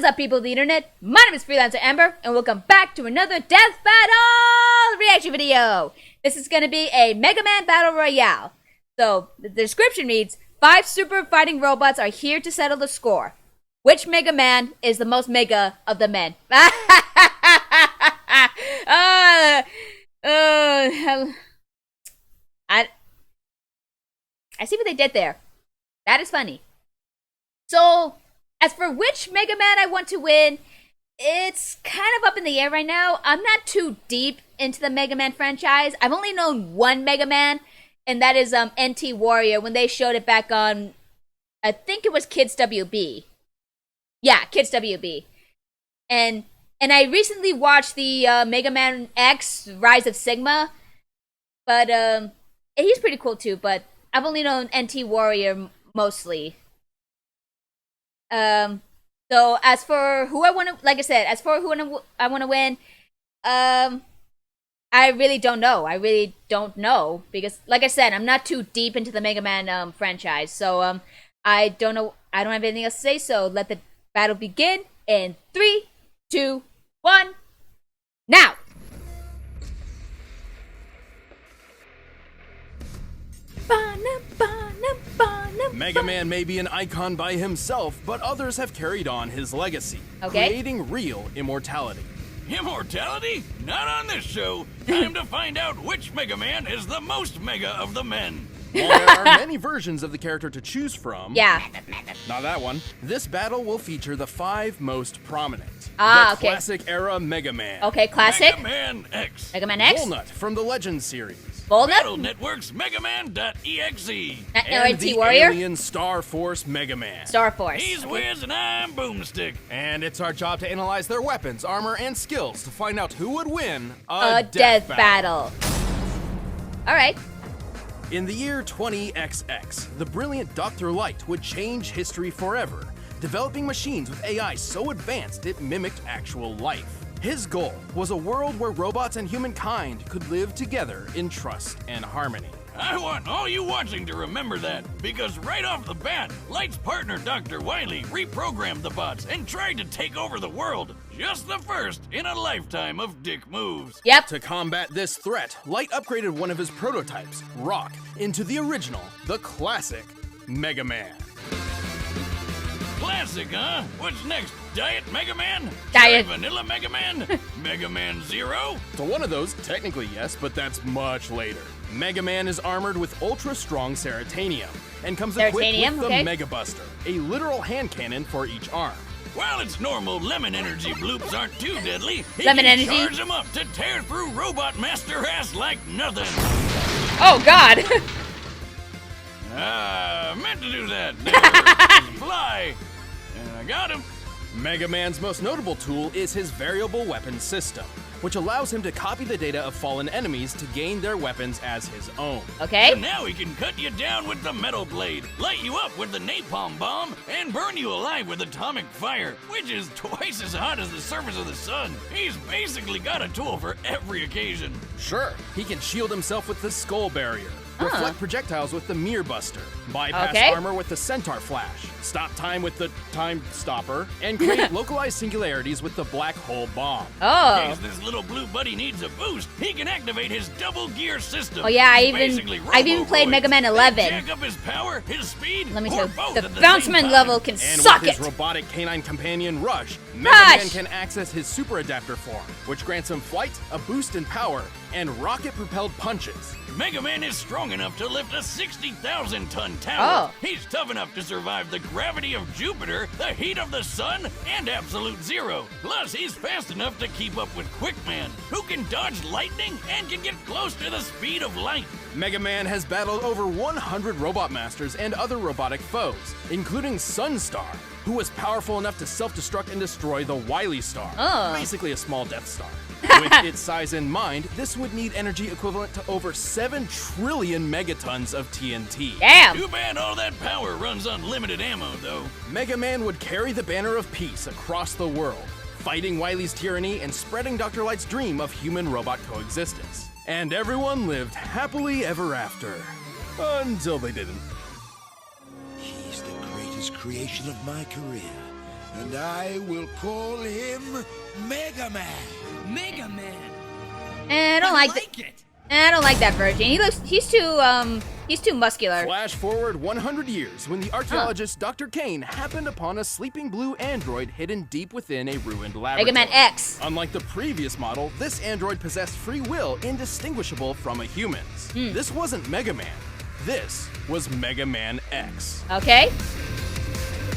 What is up, people of the internet? My name is Freelancer Amber, and welcome back to another Death Battle reaction video. This is going to be a Mega Man Battle Royale. So, the description reads, 5 super fighting robots are here to settle the score. Which Mega Man is the most mega of the men? I see what they did there. That is funny. So, as for which Mega Man I want to win, it's kind of up in the air right now. I'm not too deep into the Mega Man franchise. I've only known one Mega Man, and that is NT Warrior when they showed it back on, I think it was Kids WB. Yeah, Kids WB. And I recently watched the MegaMan.EXE Rise of Sigma, but he's pretty cool too, but I've only known NT Warrior mostly. So as for who I want to, like I said, as for who I want to win, I really don't know. I really don't know because, like I said, I'm not too deep into the Mega Man franchise. So I don't know. I don't have anything else to say. So let the battle begin in 3, 2, 1, now. Mega Man may be an icon by himself, but others have carried on his legacy, creating real immortality. Immortality? Not on this show. Time to find out which Mega Man is the most mega of the men. While there are many versions of the character to choose from, yeah, not that one, this battle will feature the 5 most prominent. Classic era Mega Man. Okay, classic. MegaMan.EXE. MegaMan.EXE. Volnutt from the Legends series. Volnutt. Battle Network's MegaMan.EXE. And NT Warrior. Alien Star Force Mega Man. Star Force. He's Wiz and I'm Boomstick. And it's our job to analyze their weapons, armor, and skills to find out who would win a death battle. Alright. In the year 20XX, the brilliant Dr. Light would change history forever, developing machines with AI so advanced it mimicked actual life. His goal was a world where robots and humankind could live together in trust and harmony. I want all you watching to remember that, because right off the bat, Light's partner Dr. Wily reprogrammed the bots and tried to take over the world. Just the first in a lifetime of dick moves. Yep. To combat this threat, Light upgraded one of his prototypes, Rock, into the original, the classic, Mega Man. Classic, huh? What's next? Diet Mega Man? Diet Vanilla Mega Man? Mega Man Zero? So one of those, technically yes, but that's much later. Mega Man is armored with ultra-strong Ceratanium, and comes equipped with the Mega Buster, a literal hand cannon for each arm. While its normal lemon energy bloops aren't too deadly, he lemon can energy? charge them up to tear through Robot Master ass like nothing. Oh, God. Meant to do that. Never. Fly. And I got him. Mega Man's most notable tool is his variable weapon system, which allows him to copy the data of fallen enemies to gain their weapons as his own. Okay. So now he can cut you down with the metal blade, light you up with the napalm bomb, and burn you alive with atomic fire, which is twice as hot as the surface of the sun. He's basically got a tool for every occasion. Sure, he can shield himself with the Skull Barrier, reflect projectiles with the Mirror Buster, bypass armor with the Centaur Flash, stop time with the Time Stopper, and create localized singularities with the Black Hole Bomb. Oh. In case this little blue buddy needs a boost, he can activate his double gear system. Oh yeah, I've even played Mega Man 11. Jack up his power, his speed, Let me or tell you, both the at the Bounceman same time. level can And suck with it. his robotic canine companion Rush, Mega Man can access his Super Adapter form, which grants him flight, a boost in power, and rocket-propelled punches. Mega Man is strong enough to lift a 60,000-ton tower. Oh. He's tough enough to survive the gravity of Jupiter, the heat of the sun, and absolute zero. Plus, he's fast enough to keep up with Quickman, who can dodge lightning and can get close to the speed of light. Mega Man has battled over 100 Robot Masters and other robotic foes, including Sunstar, who was powerful enough to self-destruct and destroy the Wily Star, basically a small Death Star. With its size in mind, this would need energy equivalent to over 7 trillion megatons of TNT. Damn! Too bad all that power runs on limited ammo, though. Mega Man would carry the banner of peace across the world, fighting Wily's tyranny and spreading Dr. Light's dream of human-robot coexistence. And everyone lived happily ever after. Until they didn't. He's the greatest creation of my career. and I will call him MegaMan. MegaMan. I don't like it. I don't like that version. He's too muscular. Flash forward 100 years when the archaeologist Dr. Kane happened upon a sleeping blue android hidden deep within a ruined laboratory. MegaMan.EXE. Unlike the previous model, this android possessed free will indistinguishable from a human's. This wasn't Mega Man. This was MegaMan.EXE. Okay.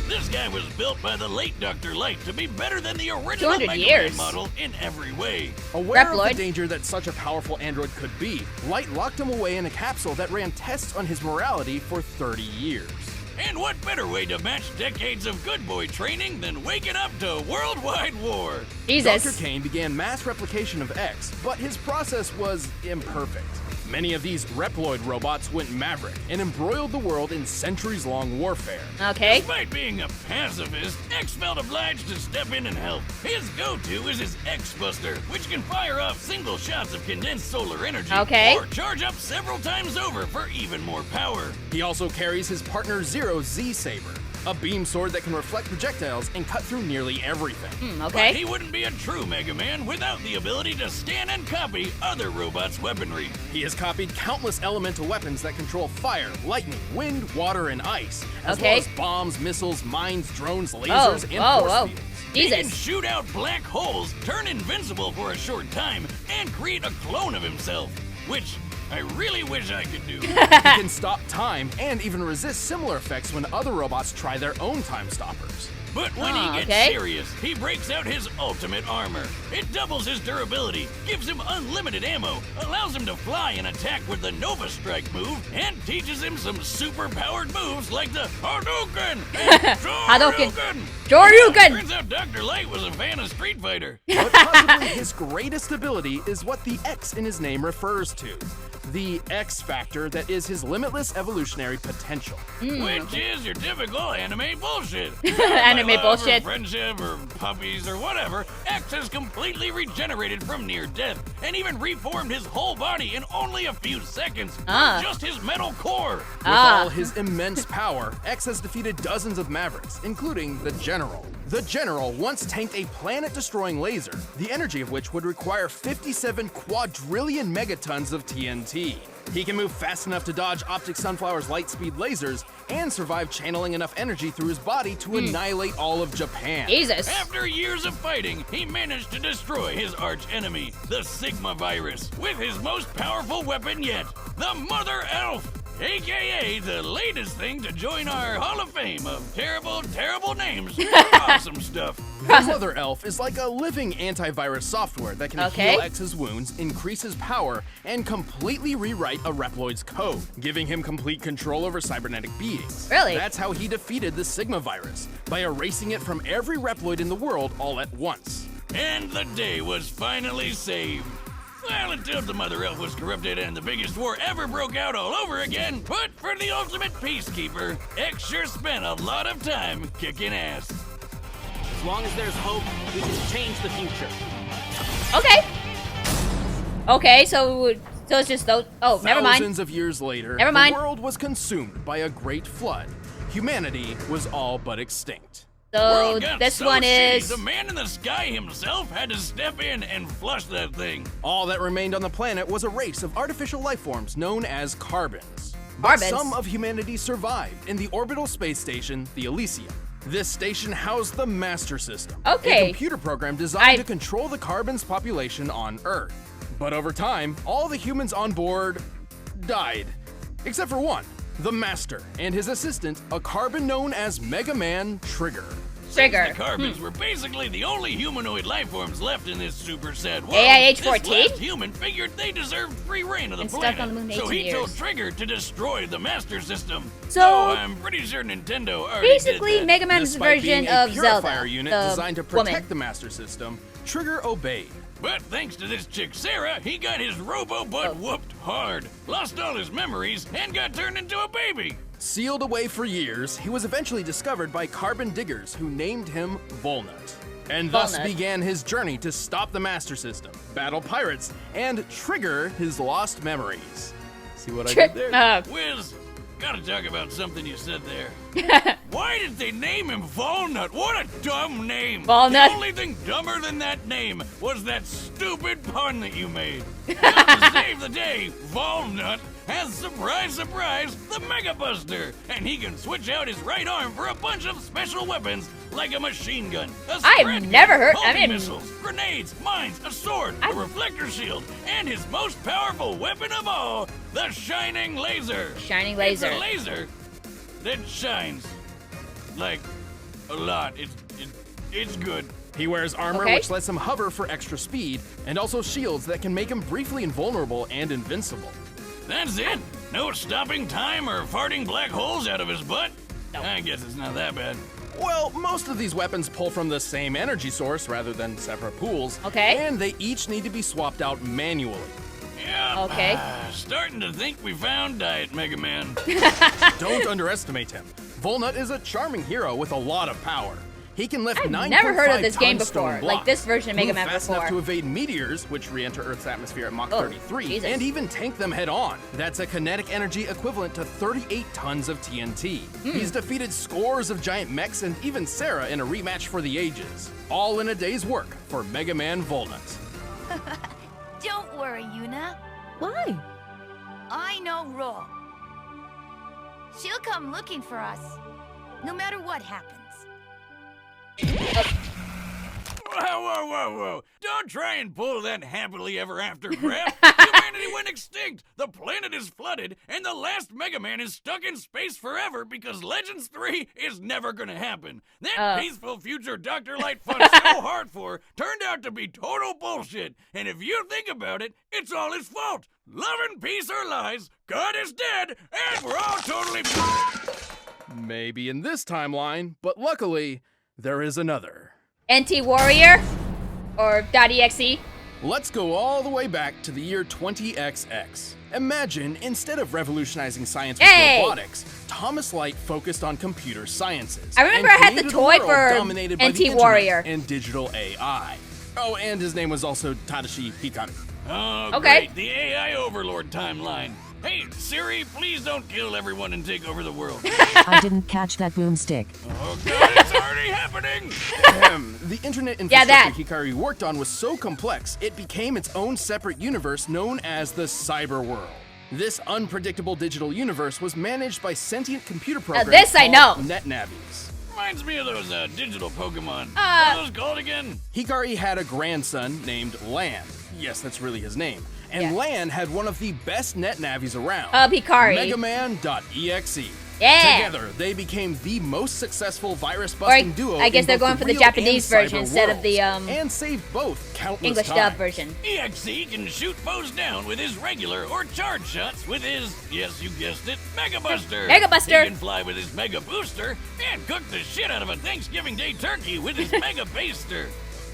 This guy was built by the late Dr. Light to be better than the original 200 Mega years. Man model in every way. Aware of Reploid. the danger that such a powerful android could be, Light locked him away in a capsule that ran tests on his morality for 30 years. And what better way to match decades of good boy training than waking up to worldwide war? Jesus. Dr. Kane began mass replication of X, but his process was imperfect. Many of these Reploid robots went maverick and embroiled the world in centuries-long warfare. Okay. Despite being a pacifist, X felt obliged to step in and help. His go-to is his X-Buster, which can fire off single shots of condensed solar energy. Okay. Or charge up several times over for even more power. He also carries his partner Zero's Z-Saber, a beam sword that can reflect projectiles and cut through nearly everything. Okay. But he wouldn't be a true Mega Man without the ability to scan and copy other robots' weaponry. He has copied countless elemental weapons that control fire, lightning, wind, water, and ice, as well as bombs, missiles, mines, drones, lasers, and force fields. He can Jesus. shoot out black holes, turn invincible for a short time, and create a clone of himself, which I really wish I could do. He can stop time and even resist similar effects when other robots try their own time stoppers. But when he gets serious, he breaks out his ultimate armor. It doubles his durability, gives him unlimited ammo, allows him to fly and attack with the Nova Strike move, and teaches him some super-powered moves like the Hadouken and Shoryuken. Shoryuken! Turns out Dr. Light was a fan of Street Fighter. But possibly his greatest ability is what the X in his name refers to. The X factor that is his limitless evolutionary potential. Which is your typical anime bullshit. Anime By love bullshit. Or friendship or puppies or whatever, X has completely regenerated from near death and even reformed his whole body in only a few seconds from just his metal core. With all his immense power, X has defeated dozens of Mavericks, including the General. The General once tanked a planet-destroying laser, the energy of which would require 57 quadrillion megatons of TNT. He can move fast enough to dodge Optic Sunflower's light-speed lasers and survive channeling enough energy through his body to annihilate all of Japan. Jesus. After years of fighting, he managed to destroy his arch-enemy, the Sigma virus, with his most powerful weapon yet, the Mother Elf, aka the latest thing to join our Hall of Fame of terrible, terrible names for awesome stuff. The Mother Elf is like a living antivirus software that can heal X's wounds, increase his power, and completely rewrite a Reploid's code, giving him complete control over cybernetic beings. Really? That's how he defeated the Sigma virus, by erasing it from every Reploid in the world all at once. And the day was finally saved. Well, until the Mother Elf was corrupted and the biggest war ever broke out all over again, but for the ultimate peacekeeper, X sure spent a lot of time kicking ass. As long as there's hope, we can change the future. Okay. Okay, so it's just those. Oh, never mind. Thousands of years later, Never mind. the world was consumed by a great flood. Humanity was all but extinct. So World got this so one shitty, is. the man in the sky himself had to step in and flush that thing. All that remained on the planet was a race of artificial life forms known as carbons. But Carbons? some of humanity survived in the orbital space station, the Elysium. This station housed the Master System, Okay. a computer program designed to control the carbons population on Earth. But over time, all the humans on board died, except for one, the Master, and his assistant, a carbon known as Mega Man Trigger. Trigger. The carbons were basically the only humanoid life forms left in this super sad world. AIH-14? This last human figured they deserved free reign of the And stuck planet. on the moon so 18 he told years. Trigger to destroy the Master System. So- I'm pretty sure Nintendo already Basically, did that. Mega Man's Despite version being a of purifier Zelda. unit the designed to protect woman. the Master System, Trigger obeyed. But thanks to this chick Sarah, he got his robo-butt whooped hard, lost all his memories, and got turned into a baby. Sealed away for years, he was eventually discovered by carbon diggers who named him Volnutt. And thus Volnutt. began his journey to stop the Master System, battle pirates, and trigger his lost memories. See what I did there? Wiz, gotta talk about something you said there. Why did they name him Volnutt? What a dumb name. Volnutt. The only thing dumber than that name was that stupid pun that you made. Now, to save the day, Volnutt has, surprise, surprise, the Mega Buster, and he can switch out his right arm for a bunch of special weapons like a machine gun, a I've never heard. missiles, grenades, mines, a sword, a reflector shield, and his most powerful weapon of all, the Shining Laser. Shining Laser. It's a laser that shines like a lot. It's good. He wears armor Okay. which lets him hover for extra speed, and also shields that can make him briefly invulnerable and invincible. That's it. No stopping time or farting black holes out of his butt. I guess it's not that bad. Well, most of these weapons pull from the same energy source rather than separate pools. Okay. And they each need to be swapped out manually. Yep. Okay. Starting to think we found Diet Mega Man. Don't underestimate him. Volnutt is a charming hero with a lot of power. He can lift 9.5 never heard of this game ton stone before, blocks, like this version of Mega move Man fast before. enough to evade meteors, which re-enter Earth's atmosphere at Mach Oh, 33, Jesus. and even tank them head-on. That's a kinetic energy equivalent to 38 tons of TNT. He's defeated scores of giant mechs and even Sarah in a rematch for the ages. All in a day's work for Mega Man Volnutt. Don't worry, Yuna. Why? I know Ro. She'll come looking for us, no matter what happens. Whoa. Don't try and pull that happily ever after crap. Humanity went extinct, the planet is flooded, and the last Mega Man is stuck in space forever because Legends 3 is never gonna happen. That peaceful future Dr. Light fought so hard for turned out to be total bullshit. And if you think about it, it's all his fault. Love and peace are lies, God is dead, and we're all totally... Maybe in this timeline, but luckily, there is another. NT Warrior? Or .exe? Let's go all the way back to the year 20XX. Imagine, instead of revolutionizing science with Hey! robotics, Thomas Light focused on computer sciences. I remember and I had the created a toy world for dominated by the NT internet Warrior. and digital AI. Oh, and his name was also Tadashi Hikari. Oh, Okay. great, the AI Overlord timeline. Hey, Siri, please don't kill everyone and take over the world. I didn't catch that boomstick. Oh god, it's already happening! The internet Yeah, infrastructure that. Hikari worked on was so complex, it became its own separate universe known as the Cyber World. This unpredictable digital universe was managed by sentient computer programs this I know. called NetNavies. Reminds me of those digital Pokemon. What are those called again? Hikari had a grandson named Lan. Yes, that's really his name. And Yeah. Lan had one of the best NetNavies around. Hikari. MegaMan.EXE. Yeah. Together, they became the most successful virus-busting duo. I guess in they're both going for the real Japanese and version cyber instead of the, worlds, and saved both countless English times. dub version. EXE can shoot foes down with his regular or charge shots with his, yes, you guessed it, Mega Buster. Mega Buster. He can fly with his Mega Booster and cook the shit out of a Thanksgiving Day turkey with his Mega Baster.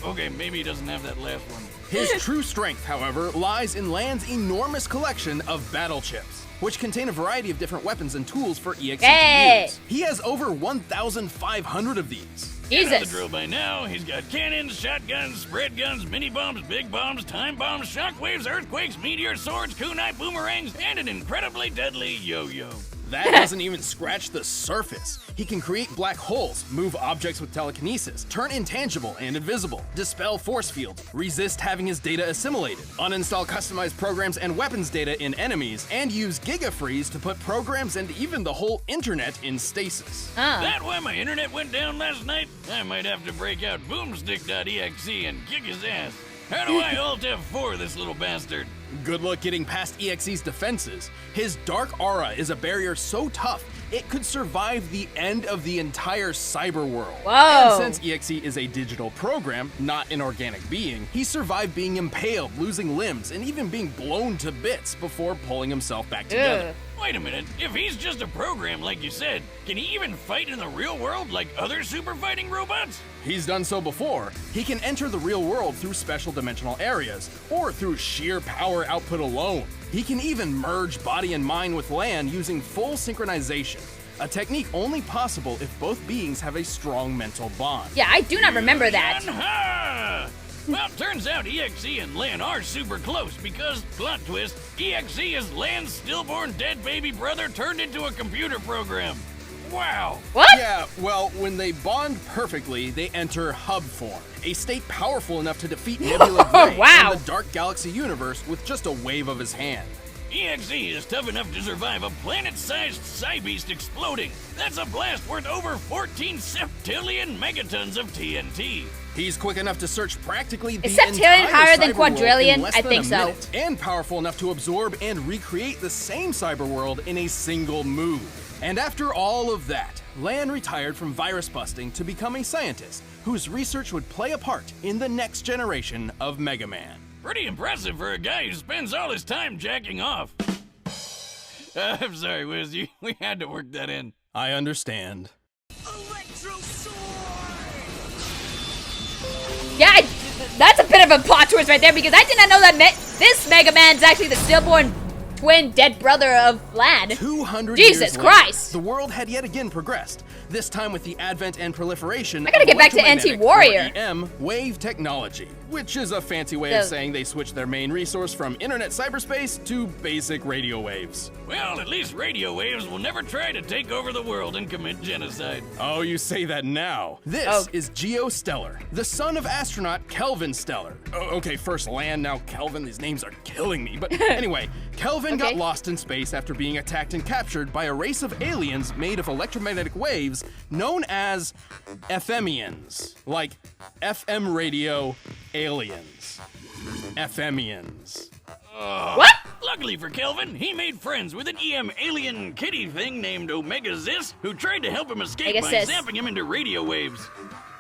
Okay, maybe he doesn't have that last one. His true strength, however, lies in Lan's enormous collection of battle chips, which contain a variety of different weapons and tools for EXE Hey! to use. He has over 1,500 of these. You know the Jesus. drill by now. He's got cannons, shotguns, spread guns, mini bombs, big bombs, time bombs, shockwaves, earthquakes, meteor swords, kunai boomerangs, and an incredibly deadly yo-yo. That doesn't even scratch the surface. He can create black holes, move objects with telekinesis, turn intangible and invisible, dispel force fields, resist having his data assimilated, uninstall customized programs and weapons data in enemies, and use GigaFreeze to put programs and even the whole internet in stasis. That why my internet went down last night? I might have to break out boomstick.exe and kick his ass. How do I Alt F4 this little bastard? Good luck getting past EXE's defenses. His dark aura is a barrier so tough, it could survive the end of the entire cyber world. Whoa. And since EXE is a digital program, not an organic being, he survived being impaled, losing limbs, and even being blown to bits before pulling himself back together. Ugh. Wait a minute, if he's just a program like you said, can he even fight in the real world like other super fighting robots? He's done so before. He can enter the real world through special dimensional areas, or through sheer power output alone. He can even merge body and mind with Lan using full synchronization, a technique only possible if both beings have a strong mental bond. Yeah, I do not remember that. Yanha! Well, turns out EXE and Lan are super close because, plot twist, EXE is Lan's stillborn dead baby brother turned into a computer program. Wow. What? Yeah, well, when they bond perfectly, they enter hub form, a state powerful enough to defeat Nebula Gray wow. in the Dark Galaxy universe with just a wave of his hand. EXE is tough enough to survive a planet-sized Psybeast exploding. That's a blast worth over 14 septillion megatons of TNT. He's quick enough to search practically the Is septillion entire higher than cyberworld quadrillion? in less I than think a so. minute, and powerful enough to absorb and recreate the same cyberworld in a single move. And after all of that, Lan retired from virus busting to become a scientist whose research would play a part in the next generation of Mega Man. Pretty impressive for a guy who spends all his time jacking off. I'm sorry, Wiz, we had to work that in. I understand. Yeah, that's a bit of a plot twist right there because I did not know that this Mega Man's actually the stillborn twin dead brother of Lan. 200 Jesus years Christ. later, the world had yet again progressed, this time with the advent and proliferation I gotta of get back to electromagnetic, anti-warrior. or EM, wave technology, which is a fancy way of saying they switched their main resource from internet cyberspace to basic radio waves. Well, at least radio waves will never try to take over the world and commit genocide. Oh, you say that now. This is Geostellar, the son of astronaut Kelvin Stellar. Oh, okay, first Lan, now Kelvin. These names are killing me. But anyway, Kelvin got lost in space after being attacked and captured by a race of aliens made of electromagnetic waves known as FMians. Like FM radio aliens. FMians. What? Luckily for Kelvin, he made friends with an EM alien kitty thing named MegaMan.EXE, who tried to help him escape by zapping him into radio waves.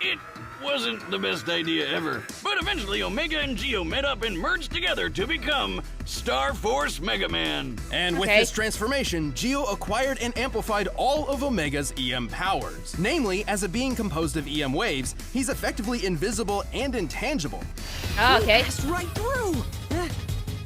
It wasn't the best idea ever, but eventually Omega and Geo met up and merged together to become Star Force Mega Man. And with this transformation, Geo acquired and amplified all of Omega's EM powers. Namely, as a being composed of EM waves, he's effectively invisible and intangible. Oh, okay. Passed right through.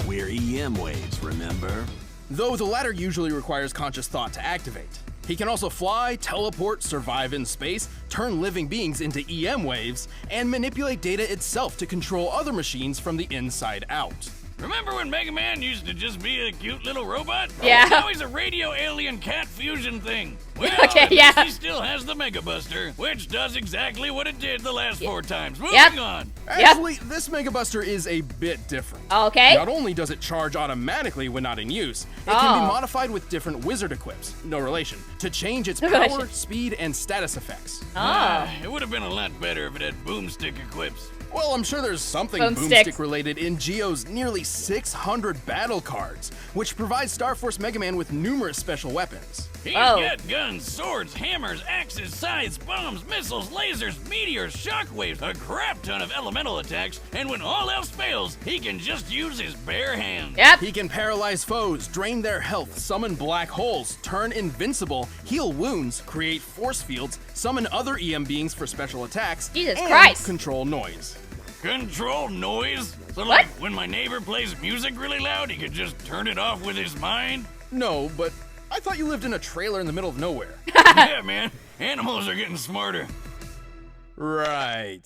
We're EM waves, remember? Though the latter usually requires conscious thought to activate. He can also fly, teleport, survive in space, turn living beings into EM waves, and manipulate data itself to control other machines from the inside out. Remember when Mega Man used to just be a cute little robot? Yeah. Now he's a radio alien cat fusion thing. Well, Okay, at least yeah. he still has the Mega Buster, which does exactly what it did the last 4 times. Moving on. Actually, this Mega Buster is a bit different. Okay. Not only does it charge automatically when not in use, it can be modified with different wizard equips, no relation, to change its power, speed, and status effects. It would have been a lot better if it had boomstick equips. Well, I'm sure there's something Boomstick. boomstick related in Geo's nearly 600 battle cards, which provides Star Force Mega Man with numerous special weapons. He's got guns, swords, hammers, axes, scythes, bombs, missiles, lasers, meteors, shockwaves, a crap ton of elemental attacks, and when all else fails, he can just use his bare hands. Yep. He can paralyze foes, drain their health, summon black holes, turn invincible, heal wounds, create force fields, summon other EM beings for special attacks, Jesus and Christ. control noise. Control noise? So like when my neighbor plays music really loud, he could just turn it off with his mind? No, but I thought you lived in a trailer in the middle of nowhere. Yeah, man. Animals are getting smarter. Right.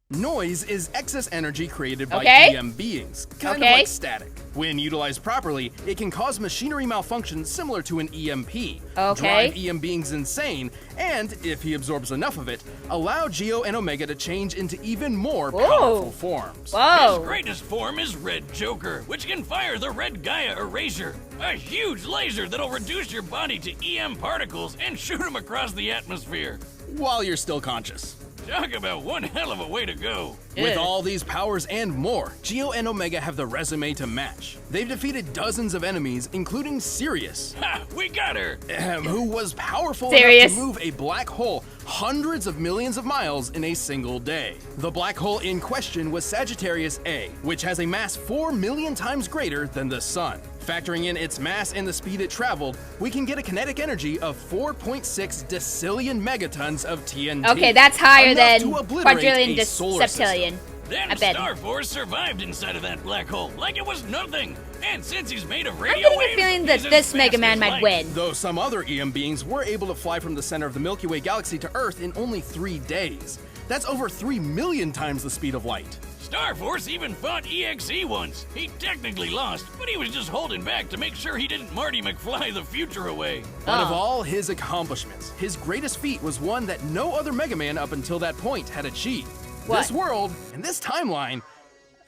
Noise is excess energy created by Okay. EM beings, kind of Okay. like static. When utilized properly, it can cause machinery malfunction similar to an EMP, Okay. drive EM beings insane, and, if he absorbs enough of it, allow Geo and Omega to change into even more powerful forms. Whoa. His greatest form is Red Joker, which can fire the Red Gaia Erasure, a huge laser that'll reduce your body to EM particles and shoot them across the atmosphere. While you're still conscious. Talk about one hell of a way to go. With all these powers and more, Geo and Omega have the resume to match. They've defeated dozens of enemies, including Sirius, Ha! We got her! who was powerful Sirius. enough to move a black hole hundreds of millions of miles in a single day. The black hole in question was Sagittarius A, which has a mass 4 million times greater than the Sun. Factoring in its mass and the speed it traveled, we can get a kinetic energy of 4.6 decillion megatons of TNT. Okay, that's higher enough than to obliterate quadrillion a to solar system. septillion. Then I bet. Star Force survived inside of that black hole like it was nothing. And since he's made of I'm radio getting a waves, feeling that he's as this fast Mega as Man might light. win. Though some other EM beings were able to fly from the center of the Milky Way galaxy to Earth in only 3 days. That's over 3 million times the speed of light. Star Force even fought EXE once. He technically lost, but he was just holding back to make sure he didn't Marty McFly the future away. But of all his accomplishments, his greatest feat was one that no other Mega Man up until that point had achieved. What? This world and this timeline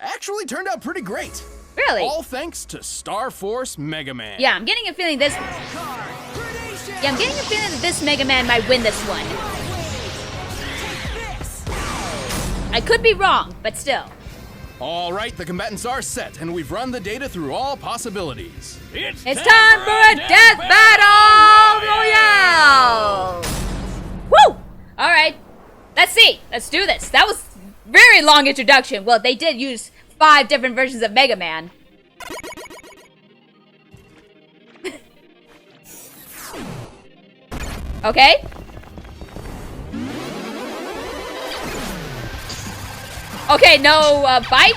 actually turned out pretty great. Really? All thanks to Star Force Mega Man. Yeah, I'm getting a feeling this. Yeah, I'm getting a feeling that this Mega Man might win this one. I could be wrong, but still. All right, the combatants are set, and we've run the data through all possibilities. It's Time for a death battle royale! Woo! All right, let's see. Let's do this. That was very long introduction. Well, they did use 5 different versions of Mega Man. Okay. Okay, no bite?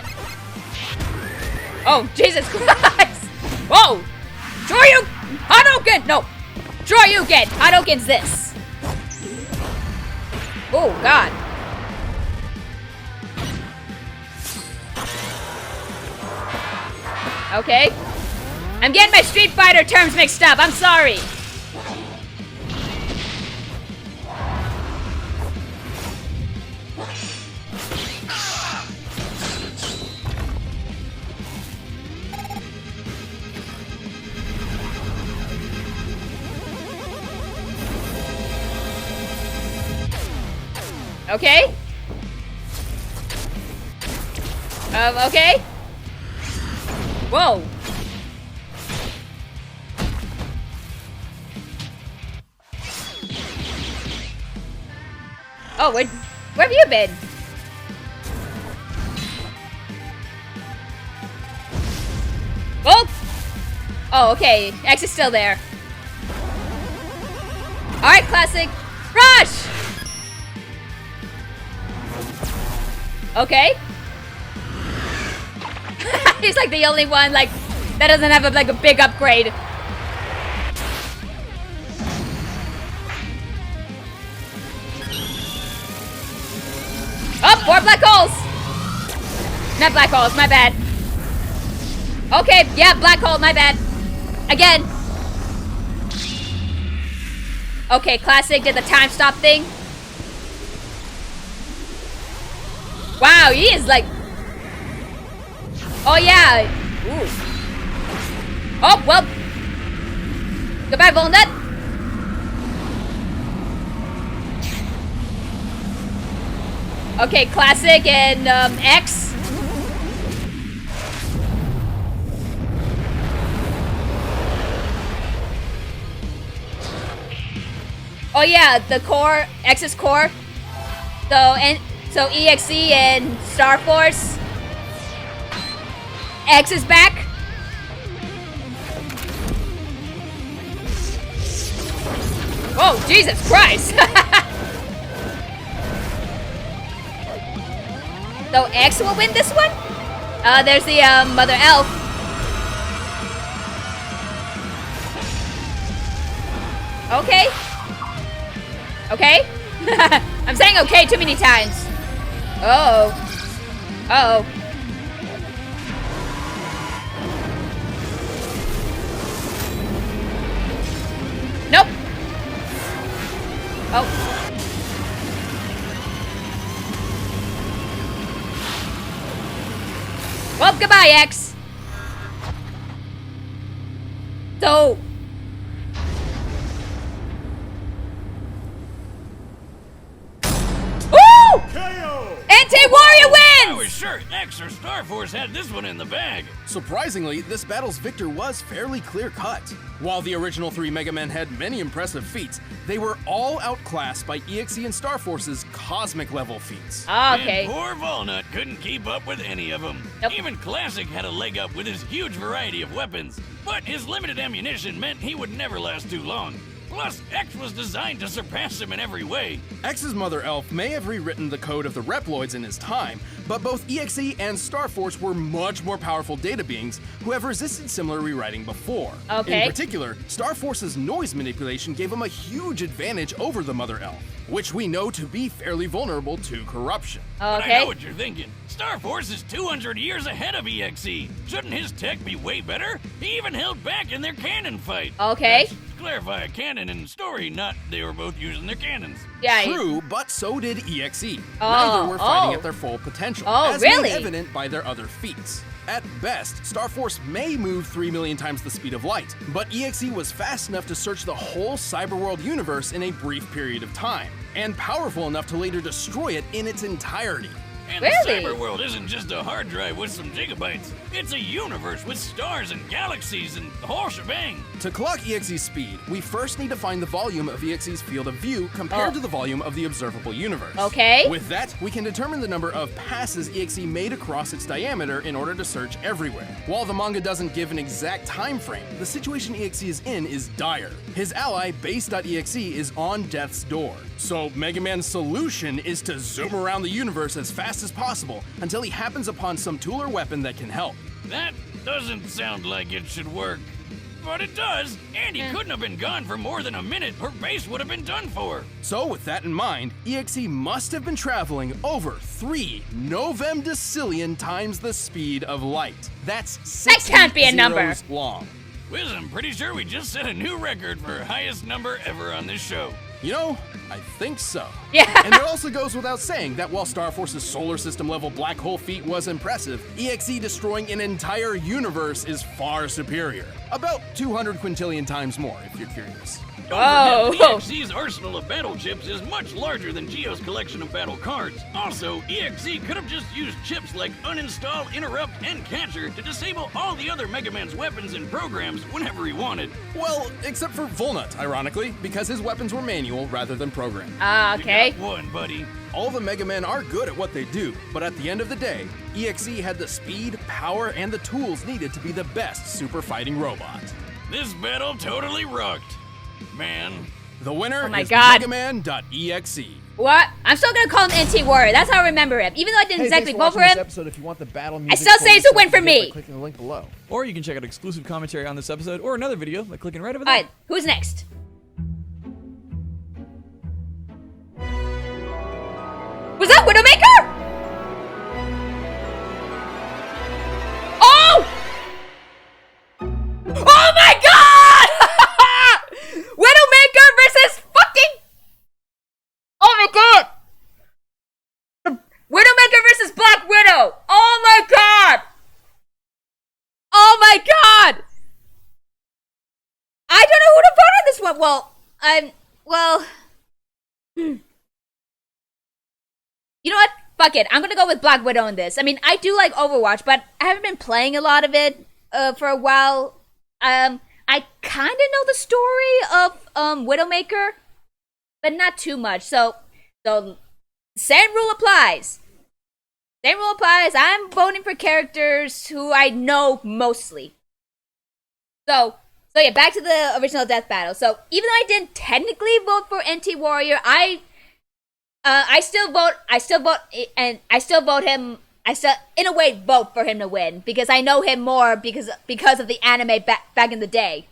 Oh, Jesus Christ! Whoa! Shoryuken! Hadouken! No! Shoryuken! Hadouken's this. Oh, God. Okay. I'm getting my Street Fighter terms mixed up. I'm sorry. Okay. Okay. Whoa. Oh, where have you been? Oh! Oh, okay. X is still there. Alright, classic. Rush! Okay. He's like the only one, like, that doesn't have a big upgrade. Oh, 4 black holes! Not black holes, my bad. Okay, yeah, black hole, my bad. Again. Okay, classic did the time stop thing. Wow, he is like... Oh, yeah. Ooh. Oh, well. Goodbye, Volnutt. Okay, classic and X. Oh yeah, the core, X's core. So EXE and Star Force. X is back. Oh, Jesus Christ. So X will win this one? There's the Mother Elf. Okay. Okay. I'm saying okay too many times. Uh-oh. Uh-oh. Nope. Oh. Well, goodbye, X. So... Anti-Warrior I was wins! sure X or Star Force had this one in the bag. Surprisingly, this battle's victor was fairly clear-cut. While the original 3 Mega Men had many impressive feats, they were all outclassed by EXE and Star Force's cosmic-level feats. Okay. And poor Volnutt couldn't keep up with any of them. Nope. Even Classic had a leg up with his huge variety of weapons, but his limited ammunition meant he would never last too long. Plus, X was designed to surpass him in every way. X's mother elf may have rewritten the code of the Reploids in his time, but both EXE and Starforce were much more powerful data beings who have resisted similar rewriting before. Okay. In particular, Starforce's noise manipulation gave him a huge advantage over the mother elf, which we know to be fairly vulnerable to corruption. But I know what you're thinking. Starforce is 200 years ahead of EXE. Shouldn't his tech be way better? He even held back in their cannon fight. Okay. Let's clarify, a cannon in story, not they were both using their cannons. Yeah. True, but so did EXE. Neither were fighting at their full potential, as really? made evident by their other feats. At best, Starforce may move 3 million times the speed of light, but EXE was fast enough to search the whole cyberworld universe in a brief period of time, and powerful enough to later destroy it in its entirety. And the cyberworld isn't just a hard drive with some gigabytes. It's a universe with stars and galaxies and the whole shebang. To clock EXE's speed, we first need to find the volume of EXE's field of view compared to the volume of the observable universe. Okay. With that, we can determine the number of passes EXE made across its diameter in order to search everywhere. While the manga doesn't give an exact time frame, the situation EXE is in is dire. His ally, Base.exe, is on death's door. So Mega Man's solution is to zoom around the universe as fast as possible until he happens upon some tool or weapon that can help. That doesn't sound like it should work. But it does, and he couldn't have been gone for more than a minute or Base would have been done for. So with that in mind, EXE must have been traveling over 3 novemdecillion times the speed of light. That's 6 That can't be a number. zeros long. Wiz, I'm pretty sure we just set a new record for highest number ever on this show. You know, I think so. Yeah. And it also goes without saying that while Starforce's solar system level black hole feat was impressive, EXE destroying an entire universe is far superior. About 200 quintillion times more, if you're curious. Don't forget, EXE's arsenal of battle chips is much larger than Geo's collection of battle cards. Also, EXE could have just used chips like Uninstall, Interrupt, and Catcher to disable all the other Mega Man's weapons and programs whenever he wanted. Well, except for Volnutt, ironically, because his weapons were manual rather than programmed. Okay. You got one, buddy. All the Mega Men are good at what they do, but at the end of the day, EXE had the speed, power, and the tools needed to be the best super fighting robot. This battle totally rocked, man. The winner is God. MegaMan.EXE. What? I'm still gonna call him NT Warrior. That's how I remember him. Even though I didn't exactly vote for him, episode. If you want the battle I music still say it's a win for me. Clicking the link below. Or you can check out exclusive commentary on this episode or another video by clicking right over there. Alright, who's next? Was that Widowmaker? Oh! Oh my god! Widowmaker versus fucking... Oh my god! Widowmaker versus Black Widow! Oh my god! Oh my god! I don't know who to vote on this one. Well, you know what? Fuck it. I'm gonna go with Black Widow in this. I mean, I do like Overwatch, but I haven't been playing a lot of it for a while. I kind of know the story of Widowmaker, but not too much. So same rule applies. Same rule applies. I'm voting for characters who I know mostly. So yeah, back to the original death battle. So even though I didn't technically vote for NT Warrior, I still vote him. I still, in a way, vote for him to win because I know him more because of the anime back in the day.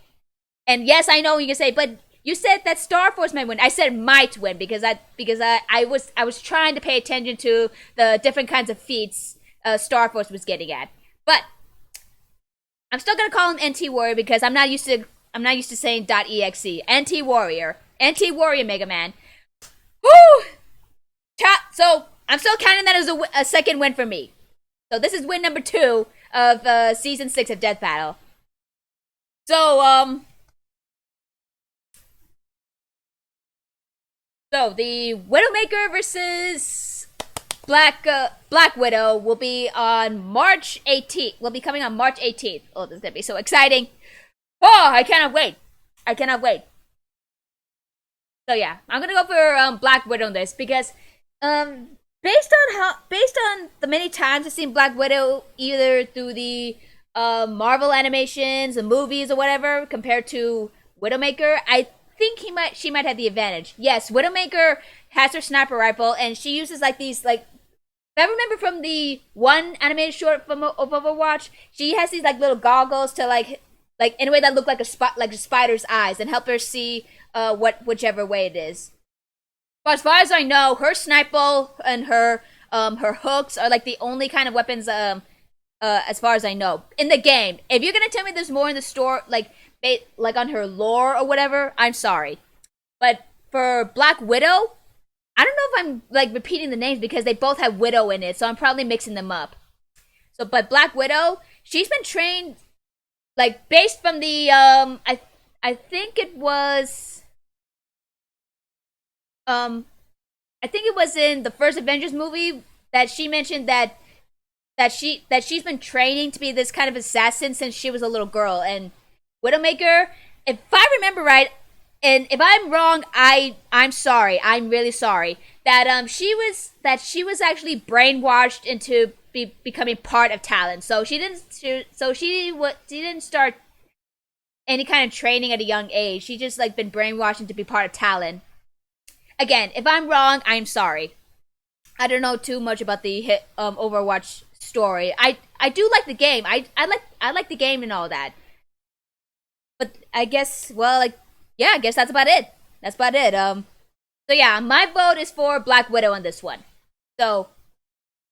And yes, I know you can say, but you said that Starforce might win. I said might win because I was trying to pay attention to the different kinds of feats Starforce was getting at. But I'm still gonna call him NT Warrior because I'm not used to saying .exe. NT Warrior Mega Man. Woo! So I'm still counting that as a second win for me. So this is win number 2 of season 6 of Death Battle. So the Widowmaker versus Black Widow will be on March 18th. Will be coming on March 18th. Oh, this is gonna be so exciting! Oh, I cannot wait! So yeah, I'm gonna go for Black Widow on this because based on the many times I've seen Black Widow either through the Marvel animations, the movies, or whatever, compared to Widowmaker, I think she might have the advantage. Yes, Widowmaker has her sniper rifle, and she uses like these like. If I remember from the one animated short from of Overwatch, she has these like little goggles to like in a way that look like a spider's eyes and help her see whichever way it is. But as far as I know, her sniper and her hooks are like the only kind of weapons as far as I know in the game. If you're gonna tell me there's more in the store, like on her lore or whatever, I'm sorry. But for Black Widow, I don't know if I'm like repeating the names because they both have Widow in it, so I'm probably mixing them up. So, but Black Widow, she's been trained like based from the I think it was in the first Avengers movie that she mentioned that she's been training to be this kind of assassin since she was a little girl. And Widowmaker, if I remember right, and if I'm wrong, I'm sorry. I'm really sorry that she was actually brainwashed into becoming part of Talon. So she didn't start any kind of training at a young age. She just like been brainwashed into be part of Talon. Again, if I'm wrong, I'm sorry. I don't know too much about the Overwatch story. I do like the game. I like the game and all that. But I guess I guess that's about it. So yeah, my vote is for Black Widow on this one. So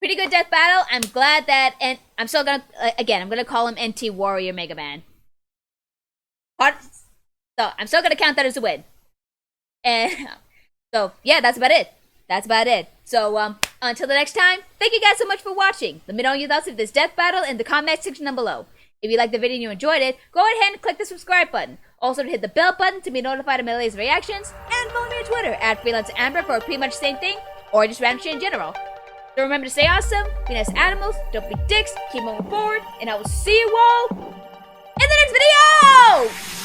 pretty good death battle. I'm glad that, and I'm still gonna I'm gonna call him NT Warrior Mega Man. So I'm still gonna count that as a win. And so yeah, that's about it. So until the next time, thank you guys so much for watching. Let me know your thoughts of this death battle in the comment section down below. If you liked the video and you enjoyed it, go ahead and click the subscribe button. Also to hit the bell button to be notified of my latest reactions, and follow me on Twitter at FreelanceAmber for pretty much the same thing, or just random shit in general. So remember to stay awesome, be nice to animals, don't be dicks, keep moving forward, and I will see you all in the next video!